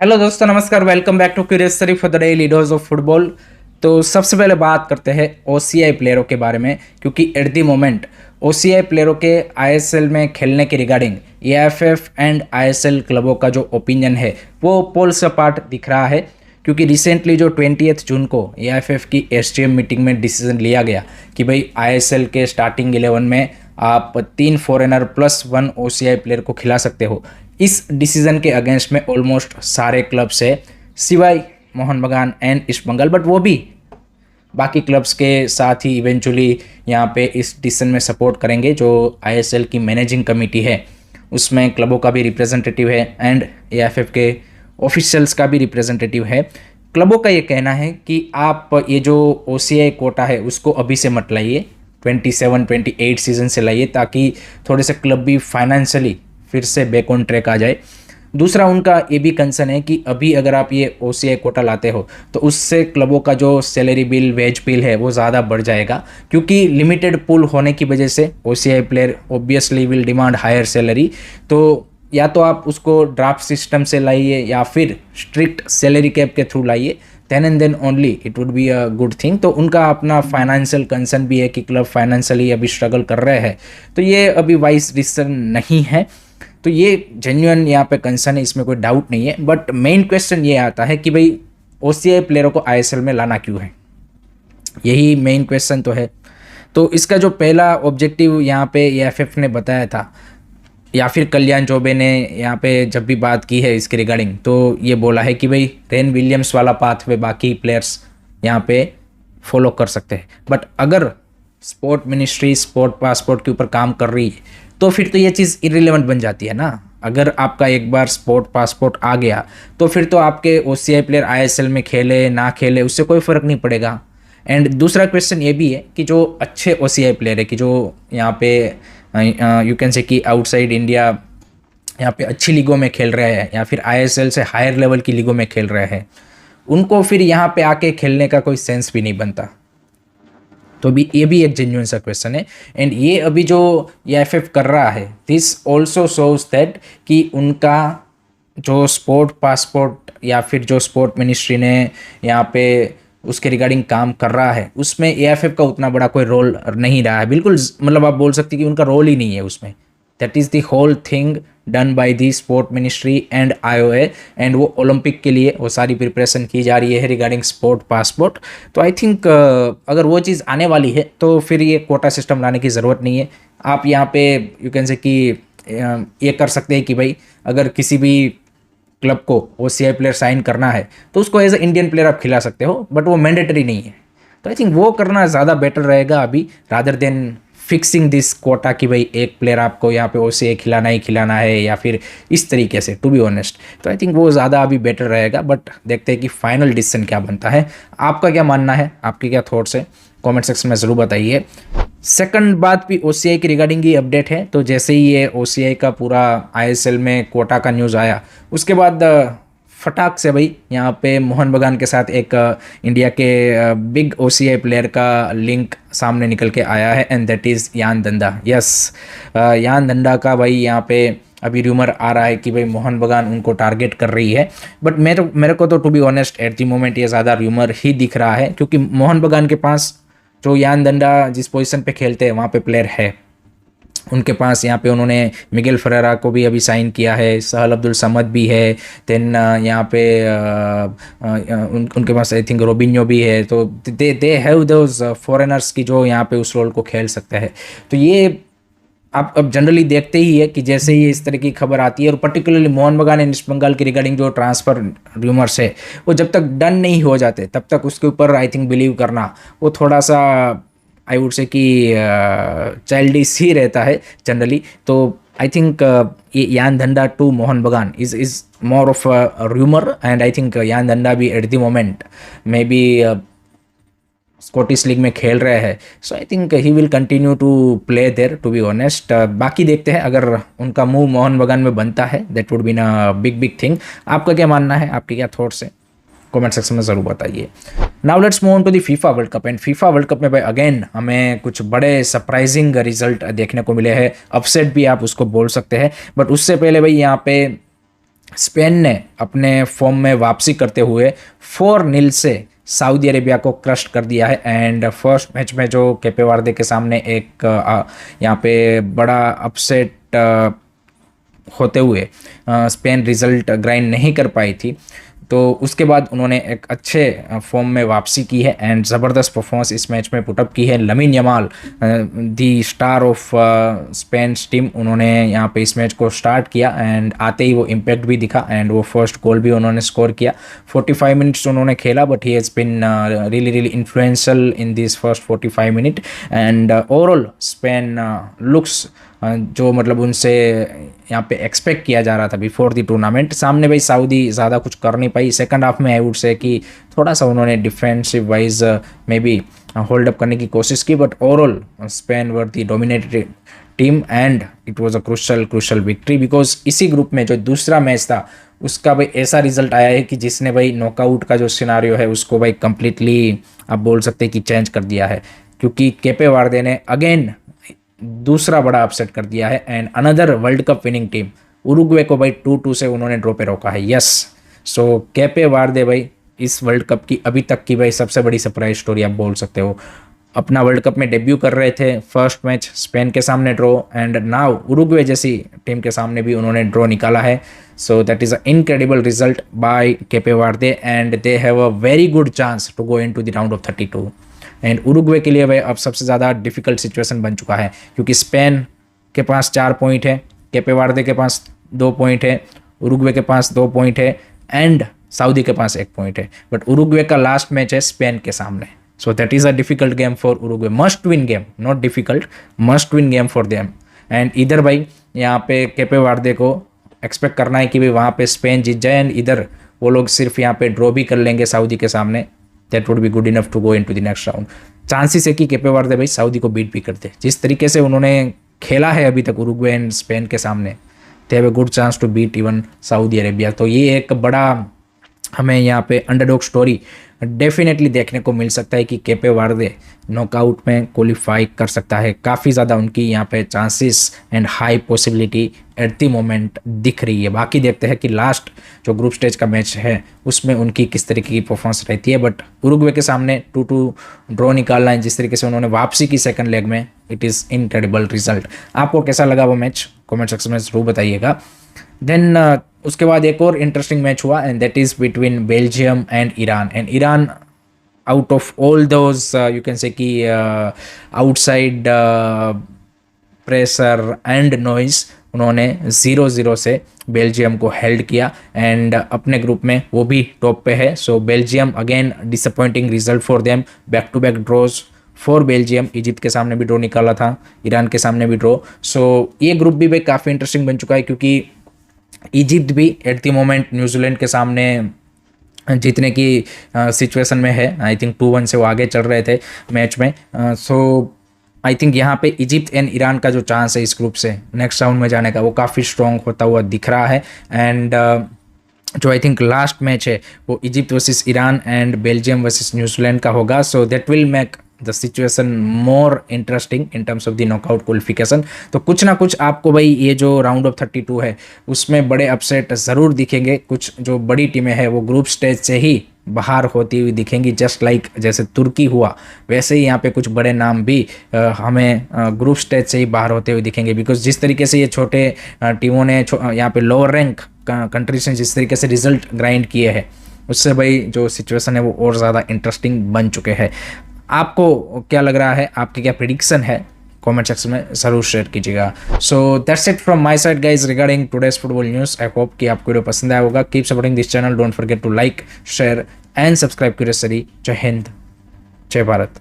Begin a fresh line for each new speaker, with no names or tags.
Hello दोस्तों, नमस्कार। Welcome back to curious सरी for the daily dose of football. तो सबसे पहले बात करते हैं ओसीआई प्लेयरों के बारे में, क्योंकि एट द मोमेंट ओसीआई प्लेयरों के आईएसएल में खेलने के रिगार्डिंग एएफएफ एंड आईएसएल क्लबों का जो ओपिनियन है वो पोल्स अपार्ट दिख रहा है। क्योंकि रिसेंटली जो 20 जून को एएफएफ की एसटीएम मीटिंग में डिसीजन लिया गया कि भाई आईएसएल के स्टार्टिंग 11 में आप 3 फॉरेनर प्लस 1 ओसीआई प्लेयर को खिला सकते हो। इस डिसीजन के अगेंस्ट में ऑलमोस्ट सारे क्लब्स है, सिवाय मोहन बगान एंड ईस्ट बंगाल, बट वो भी बाकी क्लब्स के साथ ही इवेंचुअली यहाँ पे इस डिसीजन में सपोर्ट करेंगे। जो आईएसएल की मैनेजिंग कमेटी है उसमें क्लबों का भी रिप्रेजेंटेटिव है एंड एएफएफ के ऑफिशियल्स का भी रिप्रेजेंटेटिव है। क्लबों का ये कहना है कि आप ये जो ओसीआई कोटा है उसको अभी से मत लाइए, 27-28 सीजन से लाइए, ताकि थोड़े से क्लब भी फाइनेंशियली फिर से बैक ऑन ट्रैक आ जाए। दूसरा उनका ये भी कंसर्न है कि अभी अगर आप ये ओसीआई कोटा लाते हो तो उससे क्लबों का जो सैलरी बिल, वेज बिल है वो ज़्यादा बढ़ जाएगा, क्योंकि लिमिटेड पूल होने की वजह से OCI player obviously will demand higher salary. तो या तो आप उसको ड्राफ्ट सिस्टम से लाइए या फिर स्ट्रिक्ट सैलरी कैप के थ्रू लाइए, then and then only it would be a good thing. तो उनका अपना फाइनेंशियल कंसर्न भी है कि क्लब फाइनेंशियली अभी स्ट्रगल कर रहे हैं, तो ये अभी वाइस डिसीजन नहीं है। तो ये जेन्युइन यहाँ पे कंसर्न है, इसमें कोई डाउट नहीं है। बट मेन क्वेश्चन ये आता है कि भाई ओसीआई प्लेयरों को आईएसएल में लाना क्यों है, यही मेन क्वेश्चन तो है। तो इसका जो पहला ऑब्जेक्टिव यहाँ पे एएफएफ ने बताया था, या फिर कल्याण चौबे ने यहाँ पे जब भी बात की है इसके रिगार्डिंग, तो ये बोला है कि भाई रेन विलियम्स वाला पाथवे बाकी प्लेयर्स यहाँ पे फॉलो कर सकते हैं। बट अगर स्पोर्ट मिनिस्ट्री स्पोर्ट पासपोर्ट के ऊपर काम कर रही है तो फिर तो ये चीज़ इरिलेवेंट बन जाती है ना। अगर आपका एक बार स्पोर्ट पासपोर्ट आ गया तो फिर तो आपके ओसीआई प्लेयर आईएसएल में खेले ना खेले उससे कोई फ़र्क नहीं पड़ेगा। एंड दूसरा क्वेश्चन ये भी है कि जो अच्छे ओसीआई प्लेयर है कि जो यहाँ पे यू कैन से कि आउटसाइड इंडिया यहाँ पे अच्छी लीगों में खेल रहे हैं या फिर आईएसएल से हायर लेवल की लीगों में खेल रहे हैं, उनको फिर यहाँ पे आके खेलने का कोई सेंस भी नहीं बनता। तो भी ये भी एक जेन्युइन सा क्वेश्चन है। एंड ये अभी जो एएफएफ कर रहा है, दिस ऑल्सो शोज दैट कि उनका जो स्पोर्ट पासपोर्ट या फिर जो स्पोर्ट मिनिस्ट्री ने यहाँ पे उसके रिगार्डिंग काम कर रहा है उसमें एएफएफ का उतना बड़ा कोई रोल नहीं रहा है। बिल्कुल, मतलब आप बोल सकते हैं कि उनका रोल ही नहीं है उसमें। That is the whole thing done by the sport ministry and IOA. And वो ओलंपिक के लिए वो सारी प्रिपरेशन की जा रही है रिगार्डिंग स्पोर्ट पासपोर्ट। तो आई थिंक अगर वो चीज़ आने वाली है तो फिर ये कोटा सिस्टम लाने की ज़रूरत नहीं है। आप यहाँ पे यू कैन से कि ये कर सकते हैं कि भाई अगर किसी भी क्लब को ओसीआई प्लेयर साइन करना है तो उसको एज ए इंडियन प्लेयर आप खिला सकते हो, बट वो मैंडेटरी नहीं है। तो आई थिंक वो करना ज़्यादा बेटर रहेगा अभी, rather than fixing this quota कि भाई एक प्लेयर आपको यहाँ पे ओसीआई खिलाना ही खिलाना है या फिर इस तरीके से, टू बी ऑनेस्ट। तो आई थिंक वो ज़्यादा अभी बेटर रहेगा, बट देखते हैं कि फाइनल डिसीजन क्या बनता है। आपका क्या मानना है, आपके क्या थॉट्स है, कमेंट सेक्शन में ज़रूर बताइए। सेकंड बात भी ओसीआई की रिगार्डिंग ही अपडेट है। तो जैसे ही ये ओसीआई का पूरा आईएसएल में कोटा का न्यूज़ आया उसके बाद फटाक से भाई यहाँ पे मोहन बगान के साथ एक इंडिया के बिग ओसीआई प्लेयर का लिंक सामने निकल के आया है, एंड दैट इज़ यान धंधा। यस, यान धंधा का भाई यहाँ पे अभी र्यूमर आ रहा है कि भाई मोहन बगान उनको टारगेट कर रही है। बट मेरे को तो to be honest at the moment ये ज़्यादा र्यूमर ही दिख रहा है, क्योंकि मोहन बगान के पास जो यान धंधा जिस पोजीशन पे खेलते हैं वहाँ पे प्लेयर है उनके पास। यहाँ पे उन्होंने मिगेल फरेरा को भी अभी साइन किया है, सहल अब्दुल समद भी है, देन यहाँ पे उनके पास आई थिंक रोबिन्यो भी है। तो दे हैव दोज फॉरेनर्स की जो यहाँ पे उस रोल को खेल सकते हैं। तो ये आप अब जनरली देखते ही है कि जैसे ही इस तरह की खबर आती है, और पर्टिकुलरली मोहन बगान एंड ईस्ट बंगाल की रिगार्डिंग जो ट्रांसफ़र र्यूमर्स है वो जब तक डन नहीं हो जाते तब तक उसके ऊपर आई थिंक बिलीव करना वो थोड़ा सा आई वुड से कि चाइल्डिश ही रहता है जनरली। तो आई थिंक ये यान धंधा to Mohun Bagan is more of a rumour, and I think Yan Dhanda भी at the moment may be Scottish league में खेल रहे हैं। So I think he will continue to play there, to be honest. बाकी देखते हैं अगर उनका मूव मोहन बगान में बनता है, that would be a big big thing. आपका क्या मानना है, आपके क्या थॉट्स हैं, कमेंट सेक्शन में ज़रूर बताइए। Now let's move on to the FIFA World Cup. And FIFA World Cup में भाई अगेन हमें कुछ बड़े सरप्राइजिंग रिजल्ट देखने को मिले हैं, अपसेट भी आप उसको बोल सकते हैं। बट उससे पहले भाई यहाँ पे स्पेन ने अपने फॉर्म में वापसी करते हुए 4-0 से सऊदी अरेबिया को क्रश कर दिया है। एंड फर्स्ट मैच में जो केपे वर्दे के सामने एक यहाँ पे बड़ा अपसेट होते हुए स्पेन रिजल्ट ग्राइंड नहीं कर पाई थी, तो उसके बाद उन्होंने एक अच्छे फॉर्म में वापसी की है एंड ज़बरदस्त परफॉर्मेंस इस मैच में पुटअप की है। Lamin Yamal the star of Spain team, उन्होंने यहाँ पे इस मैच को स्टार्ट किया एंड आते ही वो इम्पैक्ट भी दिखा एंड वो फर्स्ट गोल भी उन्होंने स्कोर किया। 45 मिनट्स उन्होंने खेला but he has been really influential in this first 45 minute and overall Spain looks जो मतलब उनसे यहाँ पे एक्सपेक्ट किया जा रहा था बिफोर द टूर्नामेंट। सामने भाई सऊदी ज़्यादा कुछ कर नहीं पाई। सेकंड हाफ में आई वुड से कि थोड़ा सा उन्होंने defensive wise may be hold up करने की कोशिश की, but overall Spain were the dominated team and it was a crucial victory because इसी ग्रुप में जो दूसरा मैच था उसका भाई ऐसा रिजल्ट आया है कि जिसने भाई नॉकआउट का जो सिनारियो है उसको भाई कंप्लीटली आप बोल सकते हैं कि चेंज कर दिया है, क्योंकि केपे वर्दे ने अगेन दूसरा बड़ा अपसेट कर दिया है and another world cup winning team Uruguay को भाई 2-2 से उन्होंने ड्रॉ पे रोका है। यस, सो केपे वर्दे भाई इस वर्ल्ड कप की अभी तक की भाई सबसे बड़ी सरप्राइज स्टोरी आप बोल सकते हो। अपना वर्ल्ड कप में डेब्यू कर रहे थे, फर्स्ट मैच स्पेन के सामने ड्रॉ एंड नाउ उरुग्वे जैसी टीम के सामने भी उन्होंने ड्रॉ निकाला है। So that is a incredible result by Cape Verde and they have a very good chance to go into the round of 32 and Uruguay के लिए भाई अब सबसे ज़्यादा डिफिकल्ट सिचुएशन बन चुका है, क्योंकि स्पेन के पास 4 पॉइंट है, केपे वर्दे के पास 2 पॉइंट है, उरुग्वे के पास 2 पॉइंट है एंड सऊदी के पास 1 पॉइंट है। बट उरुग्वे का लास्ट मैच है स्पेन के सामने, सो that is a difficult game for Uruguay. Must win game, not difficult, must win game for them. And इधर भाई यहाँ पे केपे वर्दे को एक्सपेक्ट करना है कि भाई वहाँ पे स्पेन जीत जाए एंड इधर वो लोग सिर्फ यहाँ पे ड्रॉ भी कर लेंगे सऊदी के सामने, that would be good enough to go into the next round. Chances है कि केपे वर्दे भाई सऊदी को बीट भी करते, जिस तरीके से उन्होंने खेला है अभी तक उरुग्वे एंड स्पेन के सामने, they have a good chance to beat even Saudi Arabia. तो ये एक बड़ा हमें यहाँ पे अंडरडॉग स्टोरी डेफिनेटली देखने को मिल सकता है कि केपे वर्दे नॉकआउट में क्वालिफाई कर सकता है। काफ़ी ज़्यादा उनकी यहाँ पे chances and high possibility eight the moment दिख रही है। बाकी देखते हैं कि लास्ट जो ग्रुप स्टेज का मैच है उसमें उनकी किस तरीके की परफॉर्मेंस रहती है। बट उरुग्वे के सामने 2-2 ड्रॉ निकालना है, जिस तरीके से उन्होंने वापसी की सेकंड लेग में, इट इज़ इनक्रेडिबल रिजल्ट। आपको कैसा लगा वो मैच कमेंट सेक्शन में ज़रूर बताइएगा। देन उसके बाद एक और इंटरेस्टिंग मैच हुआ and that is between Belgium and Iran. And Iran out of all those you can say कि आउटसाइड प्रेशर एंड नॉइज उन्होंने 0-0 से बेल्जियम को हेल्ड किया एंड अपने ग्रुप में वो भी टॉप पे है। So Belgium again disappointing result for them, back to back draws for Belgium. Egypt के सामने भी ड्रॉ निकाला था, ईरान के सामने भी ड्रॉ। सो ये ग्रुप भी भाई काफ़ी इंटरेस्टिंग बन चुका है, क्योंकि इजिप्ट भी एट द मोमेंट न्यूजीलैंड के सामने जीतने की सिचुएशन में है। आई थिंक 2-1 से वो आगे चल रहे थे मैच में। सो आई थिंक यहाँ पे इजिप्ट एंड ईरान का जो चांस है इस ग्रुप से नेक्स्ट राउंड में जाने का वो काफ़ी स्ट्रॉन्ग होता हुआ दिख रहा है। एंड जो आई थिंक लास्ट मैच है वो Egypt versus Iran and Belgium versus New Zealand का होगा। So that will make the situation more interesting in terms of the knockout qualification. तो कुछ ना कुछ आपको भाई ये जो राउंड ऑफ 32 है उसमें बड़े अपसेट ज़रूर दिखेंगे। कुछ जो बड़ी टीमें हैं वो ग्रुप स्टेज से ही बाहर होती हुई दिखेंगी, जस्ट लाइक जैसे तुर्की हुआ वैसे ही यहाँ पे कुछ बड़े नाम भी हमें ग्रुप स्टेज से ही बाहर होते हुए दिखेंगे। बिकॉज जिस तरीके से ये छोटे टीमों ने यहाँ पे लोअर रैंक कंट्रीज ने जिस तरीके से रिजल्ट ग्राइंड किए हैं उससे भाई जो सिचुएशन है वो और ज़्यादा इंटरेस्टिंग बन चुके हैं। आपको क्या लग रहा है, आपकी क्या प्रिडिक्शन है, कमेंट सेक्शन में ज़रूर शेयर कीजिएगा। So that's it from my side guys regarding today's football news. I hope कि आपको वीडियो पसंद आया होगा। Keep supporting this channel, don't forget to like, share and subscribe curious study. जय हिंद, जय भारत।